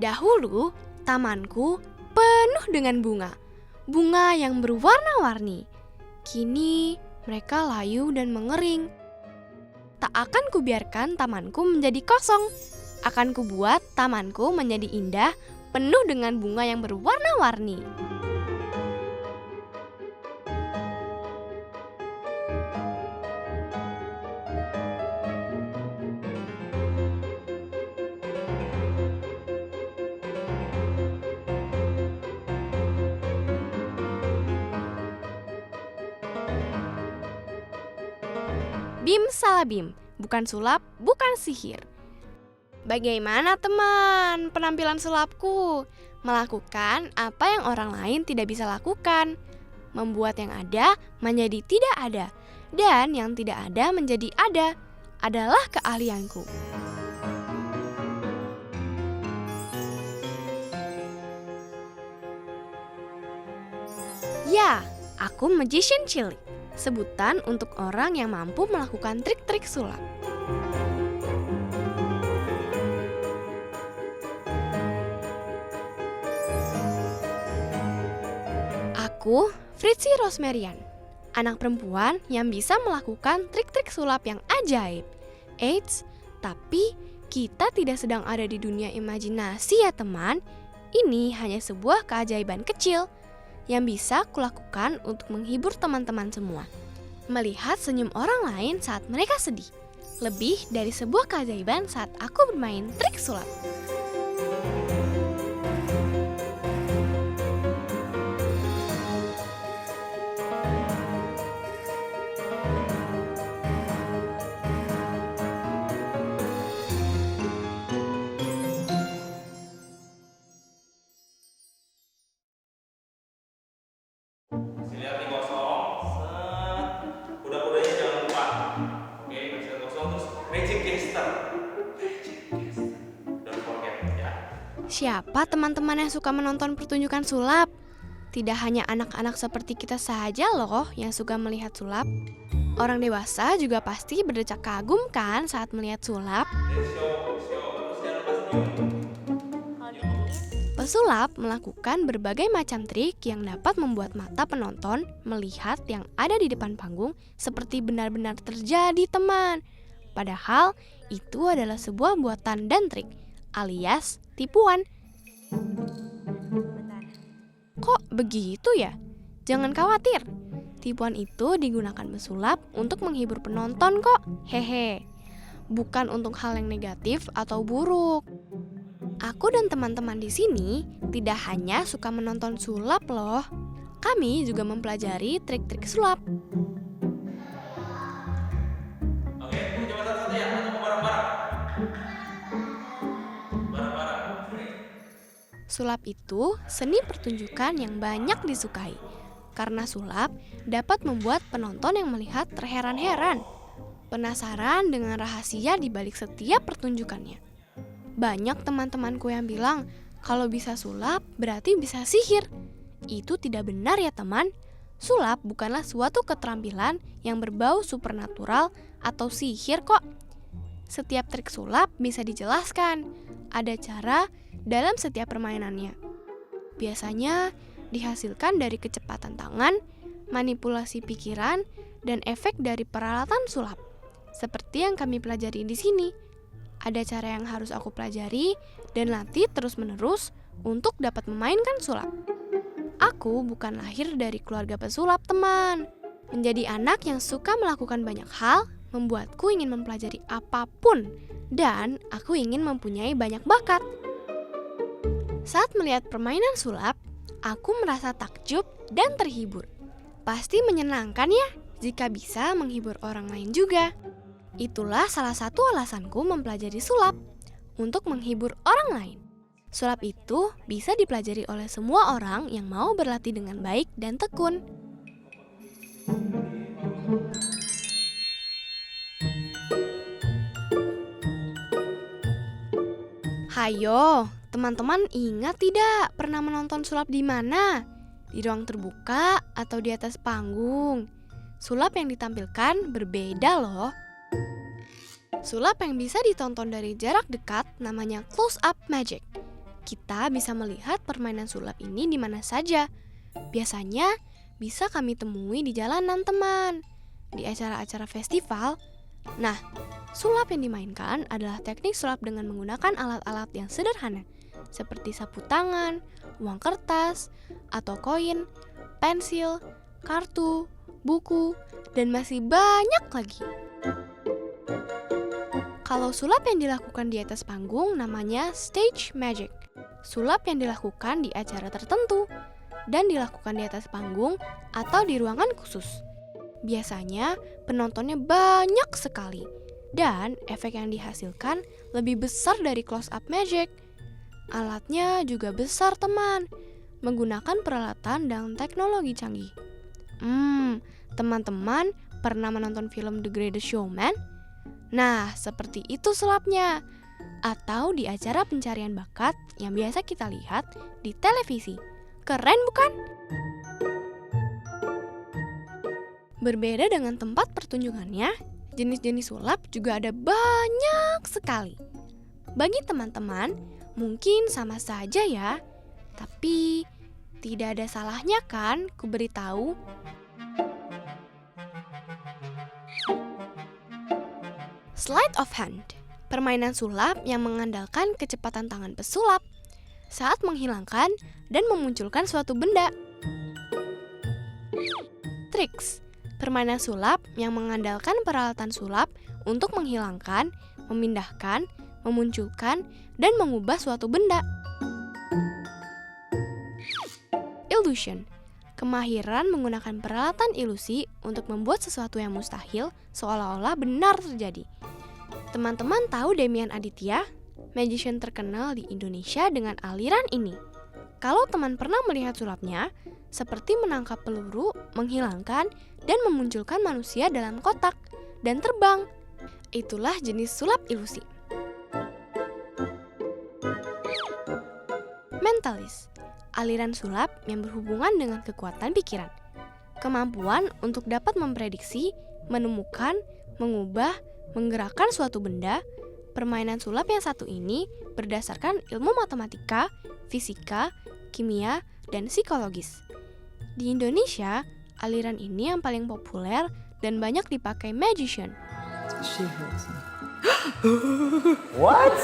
Dahulu, tamanku penuh dengan bunga. Bunga yang berwarna-warni. Kini, mereka layu dan mengering. Tak akan kubiarkan tamanku menjadi kosong. Akan kubuat tamanku menjadi indah, penuh dengan bunga yang berwarna-warni. Bim salah bim, bukan sulap, bukan sihir. Bagaimana teman penampilan sulapku? Melakukan apa yang orang lain tidak bisa lakukan. Membuat yang ada menjadi tidak ada. Dan yang tidak ada menjadi ada. Adalah keahlianku. Ya, aku magician cilik. Sebutan untuk orang yang mampu melakukan trik-trik sulap. Aku, Fritzi Rosmerian, anak perempuan yang bisa melakukan trik-trik sulap yang ajaib. Eits, tapi kita tidak sedang ada di dunia imajinasi ya teman. Ini hanya sebuah keajaiban kecil yang bisa kulakukan untuk menghibur teman-teman semua. Melihat senyum orang lain saat mereka sedih. Lebih dari sebuah keajaiban saat aku bermain trik sulap. Lihat nih kosong, set. Kuda-kudanya jangan lupa. Oke, kasih kosong terus magic gesture. Don't forget ya. Siapa teman-teman yang suka menonton pertunjukan sulap? Tidak hanya anak-anak seperti kita saja loh yang suka melihat sulap. Orang dewasa juga pasti berdecak kagum kan saat melihat sulap. Let's show. Terus jangan lupa senyum. Pesulap melakukan berbagai macam trik yang dapat membuat mata penonton melihat yang ada di depan panggung seperti benar-benar terjadi teman. Padahal itu adalah sebuah buatan dan trik, alias tipuan. Kok begitu ya? Jangan khawatir, tipuan itu digunakan pesulap untuk menghibur penonton kok, hehe. Bukan untuk hal yang negatif atau buruk. Aku dan teman-teman di sini tidak hanya suka menonton sulap loh. Kami juga mempelajari trik-trik sulap. Oke, coba satu-satu ya, atau mau bareng-bareng? Bareng-bareng. Sulap itu seni pertunjukan yang banyak disukai. Karena sulap dapat membuat penonton yang melihat terheran-heran. Penasaran dengan rahasia di balik setiap pertunjukannya. Banyak teman-temanku yang bilang kalau bisa sulap berarti bisa sihir. Itu tidak benar ya teman. Sulap bukanlah suatu keterampilan yang berbau supernatural atau sihir kok. Setiap trik sulap bisa dijelaskan. Ada cara dalam setiap permainannya. Biasanya dihasilkan dari kecepatan tangan, manipulasi pikiran, dan efek dari peralatan sulap. Seperti yang kami pelajari di sini. Ada cara yang harus aku pelajari dan latih terus-menerus untuk dapat memainkan sulap. Aku bukan lahir dari keluarga pesulap, teman. Menjadi anak yang suka melakukan banyak hal membuatku ingin mempelajari apapun dan aku ingin mempunyai banyak bakat. Saat melihat permainan sulap, aku merasa takjub dan terhibur. Pasti menyenangkan ya jika bisa menghibur orang lain juga. Itulah salah satu alasanku mempelajari sulap, untuk menghibur orang lain. Sulap itu bisa dipelajari oleh semua orang yang mau berlatih dengan baik dan tekun. Hayo, teman-teman ingat tidak pernah menonton sulap di mana? Di ruang terbuka atau di atas panggung? Sulap yang ditampilkan berbeda loh. Sulap yang bisa ditonton dari jarak dekat namanya close-up magic. Kita bisa melihat permainan sulap ini di mana saja. Biasanya bisa kami temui di jalanan, teman, di acara-acara festival. Nah, sulap yang dimainkan adalah teknik sulap dengan menggunakan alat-alat yang sederhana, seperti sapu tangan, uang kertas, atau koin, pensil, kartu, buku, dan masih banyak lagi. Kalau sulap yang dilakukan di atas panggung namanya stage magic. Sulap yang dilakukan di acara tertentu dan dilakukan di atas panggung atau di ruangan khusus. Biasanya penontonnya banyak sekali dan efek yang dihasilkan lebih besar dari close-up magic. Alatnya juga besar, teman, menggunakan peralatan dan teknologi canggih. Teman-teman pernah menonton film The Greatest Showman? Nah, seperti itu sulapnya. Atau di acara pencarian bakat yang biasa kita lihat di televisi. Keren bukan? Berbeda dengan tempat pertunjukannya, jenis-jenis sulap juga ada banyak sekali. Bagi teman-teman, mungkin sama saja ya, tapi tidak ada salahnya kan ku beritahu. Sleight of hand, permainan sulap yang mengandalkan kecepatan tangan pesulap saat menghilangkan dan memunculkan suatu benda. Tricks, permainan sulap yang mengandalkan peralatan sulap untuk menghilangkan, memindahkan, memunculkan, dan mengubah suatu benda. Illusion, kemahiran menggunakan peralatan ilusi untuk membuat sesuatu yang mustahil seolah-olah benar terjadi. Teman-teman tahu Demian Aditya, magician terkenal di Indonesia dengan aliran ini. Kalau teman pernah melihat sulapnya, seperti menangkap peluru, menghilangkan, dan memunculkan manusia dalam kotak, dan terbang. Itulah jenis sulap ilusi. Mentalis, aliran sulap yang berhubungan dengan kekuatan pikiran. Kemampuan untuk dapat memprediksi, menemukan, mengubah, menggerakkan suatu benda. Permainan sulap yang satu ini berdasarkan ilmu matematika, fisika, kimia, dan psikologis. Di Indonesia, aliran ini yang paling populer dan banyak dipakai magician. What?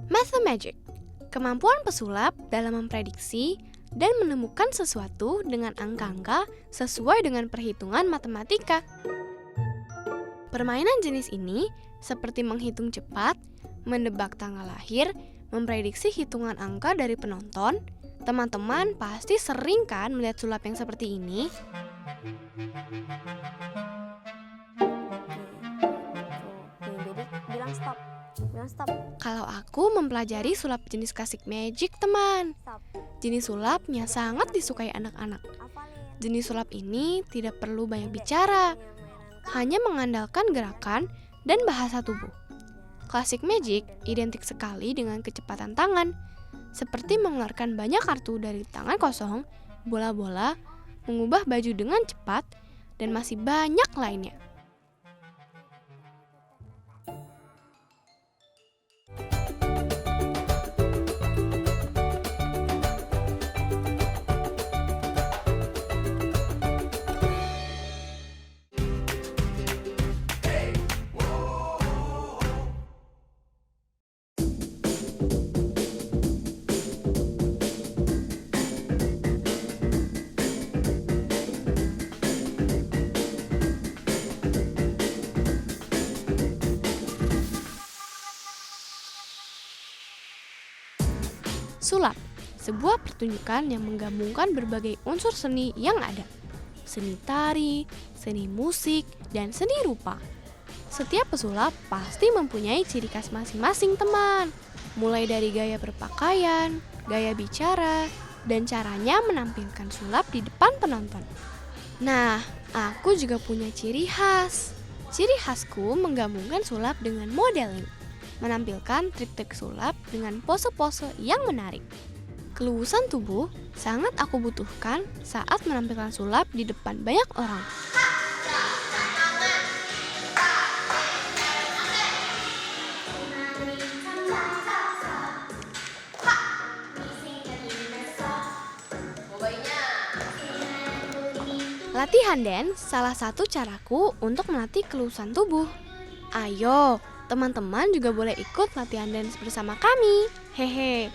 Mathemagic, kemampuan pesulap dalam memprediksi dan menemukan sesuatu dengan angka-angka sesuai dengan perhitungan matematika. Permainan jenis ini seperti menghitung cepat, menebak tanggal lahir, memprediksi hitungan angka dari penonton. Teman-teman pasti sering kan melihat sulap yang seperti ini? Bilang stop. Kalau aku mempelajari sulap jenis classic magic, teman. Stop. Jenis sulapnya sangat disukai anak-anak. Hafalin. Jenis sulap ini tidak perlu banyak bicara, hanya mengandalkan gerakan dan bahasa tubuh. Classic magic identik sekali dengan kecepatan tangan, seperti mengeluarkan banyak kartu dari tangan kosong, bola-bola, mengubah baju dengan cepat, dan masih banyak lainnya. Sulap, sebuah pertunjukan yang menggabungkan berbagai unsur seni yang ada. Seni tari, seni musik, dan seni rupa. Setiap pesulap pasti mempunyai ciri khas masing-masing, teman. Mulai dari gaya berpakaian, gaya bicara, dan caranya menampilkan sulap di depan penonton. Nah, aku juga punya ciri khas. Ciri khasku menggabungkan sulap dengan modeling, menampilkan trik-trik sulap dengan pose-pose yang menarik. Keluasan tubuh sangat aku butuhkan saat menampilkan sulap di depan banyak orang. Latihan dance salah satu caraku untuk melatih keluasan tubuh. Ayo, teman-teman juga boleh ikut latihan dance bersama kami. Hehe.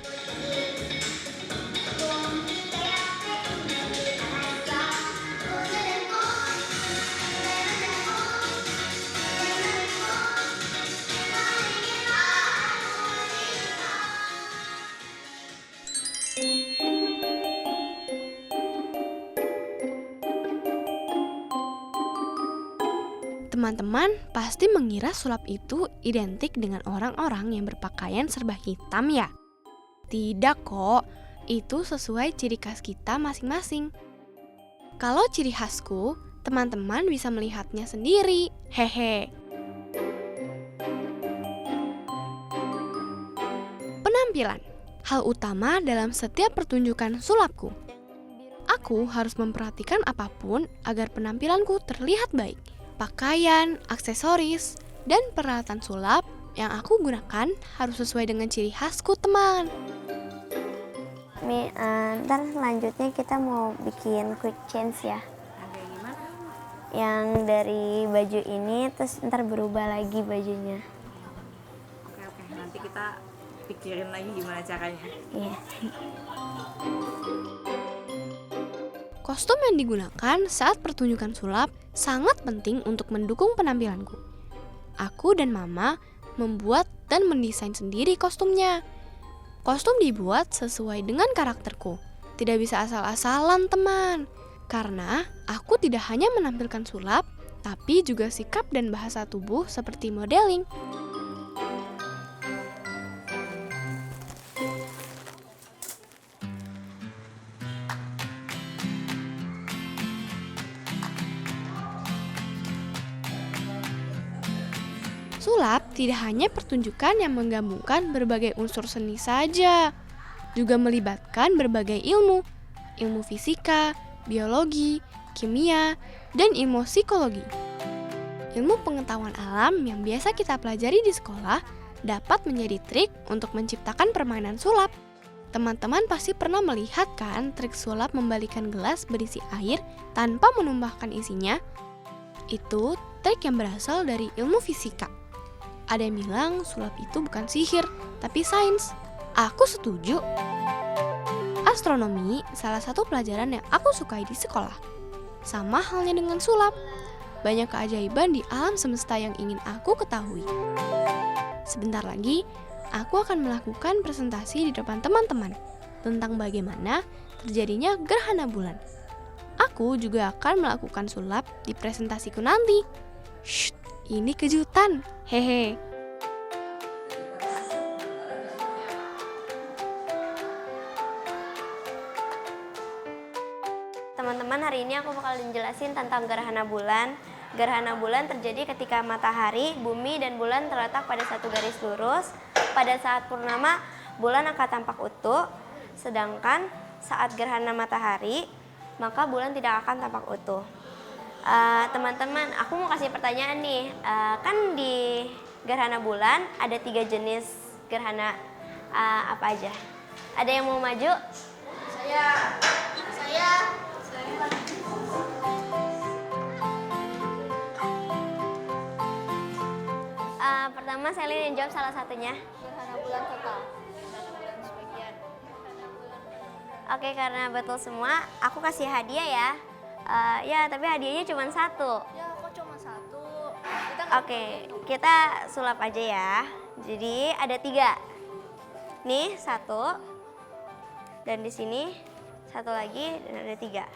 Teman-teman pasti mengira sulap itu identik dengan orang-orang yang berpakaian serba hitam ya? Tidak kok, itu sesuai ciri khas kita masing-masing. Kalau ciri khasku, teman-teman bisa melihatnya sendiri. Hehe. Penampilan, hal utama dalam setiap pertunjukan sulapku. Aku harus memperhatikan apapun agar penampilanku terlihat baik. Pakaian, aksesoris, dan peralatan sulap yang aku gunakan harus sesuai dengan ciri khasku, teman. Ntar selanjutnya kita mau bikin quick change ya. Kayak gimana? Yang dari baju ini terus ntar berubah lagi bajunya. Oke, nanti kita pikirin lagi gimana caranya. Iya. Kostum yang digunakan saat pertunjukan sulap sangat penting untuk mendukung penampilanku. Aku dan Mama membuat dan mendesain sendiri kostumnya. Kostum dibuat sesuai dengan karakterku. Tidak bisa asal-asalan, teman. Karena aku tidak hanya menampilkan sulap, tapi juga sikap dan bahasa tubuh seperti modeling. Sulap tidak hanya pertunjukan yang menggabungkan berbagai unsur seni saja, juga melibatkan berbagai ilmu fisika, biologi, kimia, dan ilmu psikologi. Ilmu pengetahuan alam yang biasa kita pelajari di sekolah dapat menjadi trik untuk menciptakan permainan sulap. Teman-teman pasti pernah melihat kan trik sulap membalikan gelas berisi air tanpa menumpahkan isinya? Itu trik yang berasal dari ilmu fisika. Ada yang bilang sulap itu bukan sihir, tapi sains. Aku setuju. Astronomi salah satu pelajaran yang aku sukai di sekolah. Sama halnya dengan sulap. Banyak keajaiban di alam semesta yang ingin aku ketahui. Sebentar lagi, aku akan melakukan presentasi di depan teman-teman tentang bagaimana terjadinya gerhana bulan. Aku juga akan melakukan sulap di presentasiku nanti. Shh, ini kejutan. Hehe. Teman-teman, hari ini aku bakal jelasin tentang gerhana bulan. Gerhana bulan terjadi ketika matahari, bumi, dan bulan terletak pada satu garis lurus. Pada saat purnama, bulan akan tampak utuh. Sedangkan saat gerhana matahari, maka bulan tidak akan tampak utuh. Teman-teman, aku mau kasih pertanyaan nih. Kan di gerhana bulan ada 3 jenis gerhana, apa aja? Ada yang mau maju? Saya. Pertama, Selin yang jawab salah satunya. Gerhana bulan total. Gerhana bulan sebagian. Oke, karena betul semua, aku kasih hadiah ya. Ya, tapi hadiahnya cuma 1. Ya, kok cuma 1? Oke, kita sulap aja ya. Jadi ada 3. Nih 1. Dan di sini 1 lagi dan ada 3.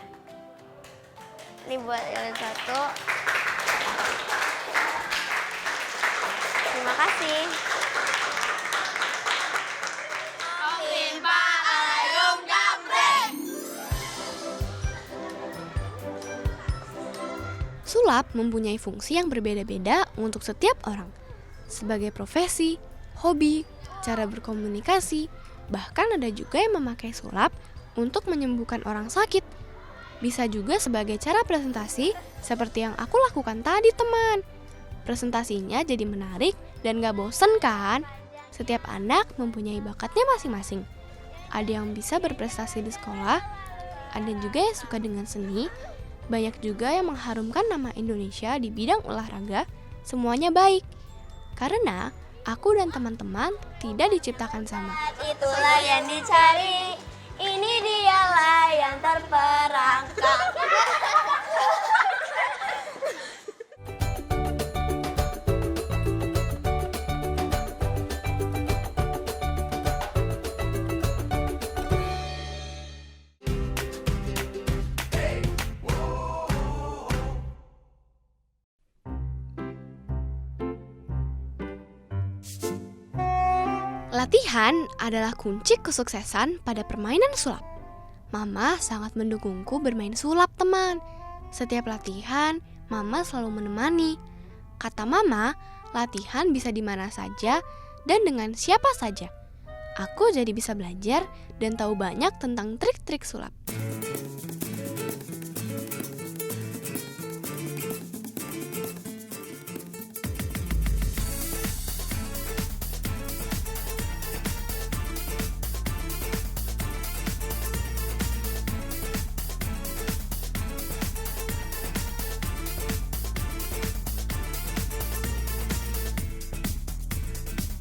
Ini buat kalian 1. Terima kasih. Sulap mempunyai fungsi yang berbeda-beda untuk setiap orang. Sebagai profesi, hobi, cara berkomunikasi, Bahkan ada juga yang memakai sulap untuk menyembuhkan orang sakit. Bisa juga sebagai cara presentasi seperti yang aku lakukan tadi, teman. Presentasinya jadi menarik dan gak bosen kan? Setiap anak mempunyai bakatnya masing-masing. Ada yang bisa berprestasi di sekolah, ada juga yang suka dengan seni, banyak juga yang mengharumkan nama Indonesia di bidang olahraga, semuanya baik. Karena aku dan teman-teman tidak diciptakan sama. Itulah yang dicari, ini dialah yang terperangkap. Latihan adalah kunci kesuksesan pada permainan sulap. Mama sangat mendukungku bermain sulap, teman. Setiap latihan, Mama selalu menemani. Kata Mama, latihan bisa di mana saja dan dengan siapa saja. Aku jadi bisa belajar dan tahu banyak tentang trik-trik sulap.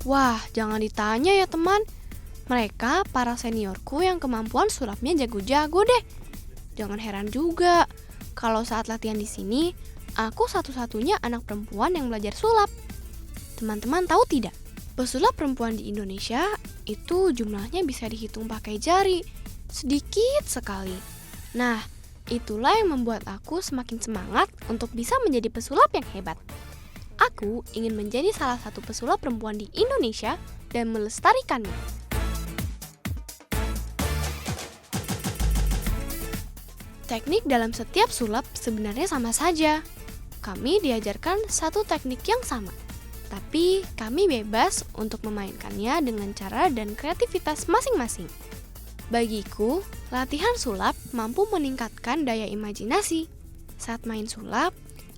Wah, jangan ditanya ya teman. Mereka para seniorku yang kemampuan sulapnya jago-jago deh. Jangan heran juga kalau saat latihan di sini, aku satu-satunya anak perempuan yang belajar sulap. Teman-teman tahu tidak? Pesulap perempuan di Indonesia itu jumlahnya bisa dihitung pakai jari. Sedikit sekali. Nah, itulah yang membuat aku semakin semangat untuk bisa menjadi pesulap yang hebat. Aku ingin menjadi salah satu pesulap perempuan di Indonesia dan melestarikannya. Teknik dalam setiap sulap sebenarnya sama saja. Kami diajarkan satu teknik yang sama, tapi kami bebas untuk memainkannya dengan cara dan kreativitas masing-masing. Bagiku, latihan sulap mampu meningkatkan daya imajinasi. Saat main sulap,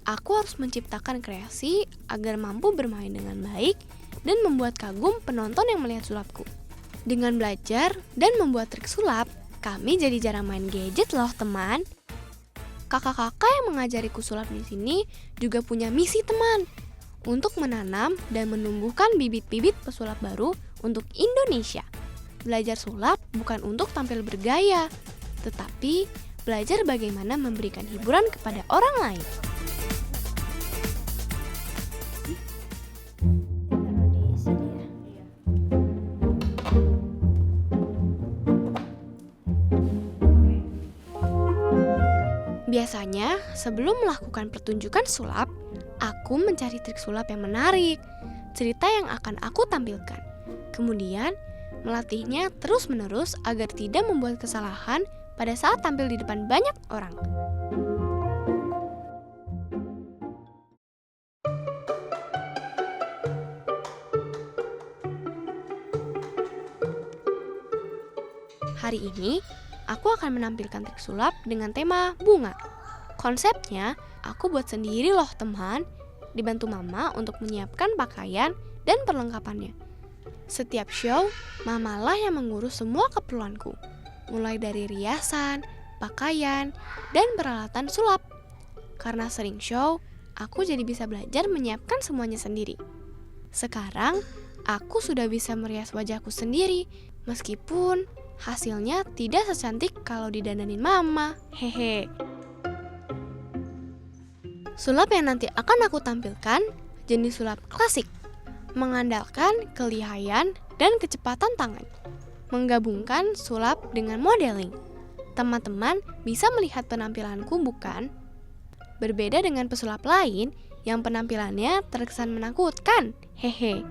aku harus menciptakan kreasi agar mampu bermain dengan baik dan membuat kagum penonton yang melihat sulapku. Dengan belajar dan membuat trik sulap, kami jadi jarang main gadget loh teman. Kakak-kakak yang mengajariku sulap di sini juga punya misi teman, untuk menanam dan menumbuhkan bibit-bibit pesulap baru untuk Indonesia. Belajar sulap bukan untuk tampil bergaya, tetapi belajar bagaimana memberikan hiburan kepada orang lain. Biasanya, sebelum melakukan pertunjukan sulap, aku mencari trik sulap yang menarik, cerita yang akan aku tampilkan. Kemudian, melatihnya terus-menerus agar tidak membuat kesalahan pada saat tampil di depan banyak orang. Hari ini, aku akan menampilkan trik sulap dengan tema bunga. Konsepnya, aku buat sendiri loh teman, dibantu Mama untuk menyiapkan pakaian dan perlengkapannya. Setiap show, Mamalah yang mengurus semua keperluanku, mulai dari riasan, pakaian, dan peralatan sulap. Karena sering show, aku jadi bisa belajar menyiapkan semuanya sendiri. Sekarang, aku sudah bisa merias wajahku sendiri, meskipun hasilnya tidak secantik kalau didandanin Mama. Hehe. Sulap yang nanti akan aku tampilkan jenis sulap klasik, mengandalkan kelihayan dan kecepatan tangan, menggabungkan sulap dengan modeling. Teman-teman bisa melihat penampilanku bukan? Berbeda dengan pesulap lain yang penampilannya terkesan menakutkan. Hehe.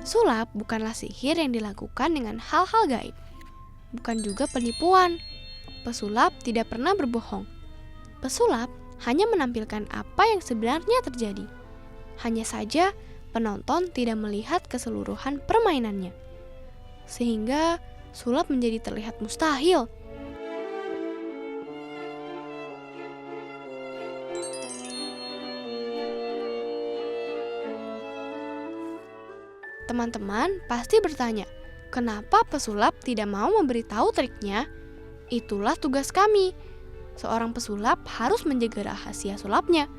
Sulap bukanlah sihir yang dilakukan dengan hal-hal gaib. Bukan juga penipuan. Pesulap tidak pernah berbohong. Pesulap hanya menampilkan apa yang sebenarnya terjadi. Hanya saja penonton tidak melihat keseluruhan permainannya. Sehingga sulap menjadi terlihat mustahil. Teman-teman pasti bertanya, kenapa pesulap tidak mau memberitahu triknya? Itulah tugas kami. Seorang pesulap harus menjaga rahasia sulapnya.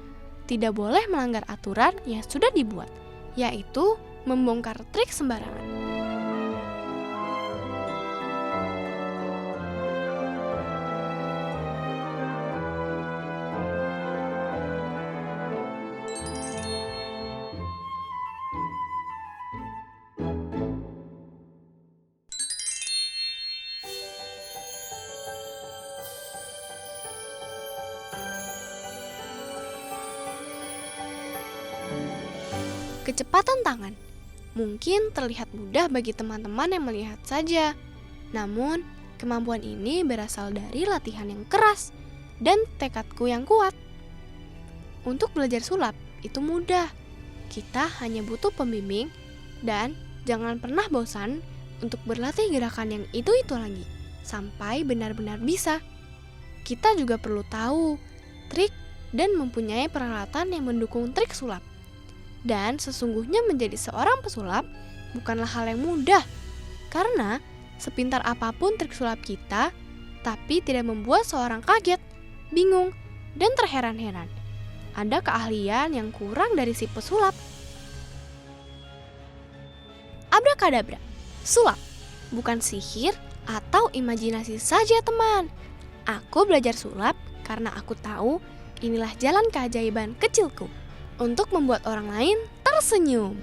Tidak boleh melanggar aturan yang sudah dibuat, yaitu membongkar trik sembarangan. Kecepatan tangan mungkin terlihat mudah bagi teman-teman yang melihat saja. Namun, kemampuan ini berasal dari latihan yang keras dan tekadku yang kuat. Untuk belajar sulap itu mudah. Kita hanya butuh pembimbing dan jangan pernah bosan untuk berlatih gerakan yang itu-itu lagi sampai benar-benar bisa. Kita juga perlu tahu trik dan mempunyai peralatan yang mendukung trik sulap. Dan sesungguhnya menjadi seorang pesulap bukanlah hal yang mudah. Karena sepintar apapun trik sulap kita, tapi tidak membuat seorang kaget, bingung, dan terheran-heran. Ada keahlian yang kurang dari si pesulap. Abrakadabra, sulap, bukan sihir atau imajinasi saja teman. Aku belajar sulap karena aku tahu inilah jalan keajaiban kecilku untuk membuat orang lain tersenyum.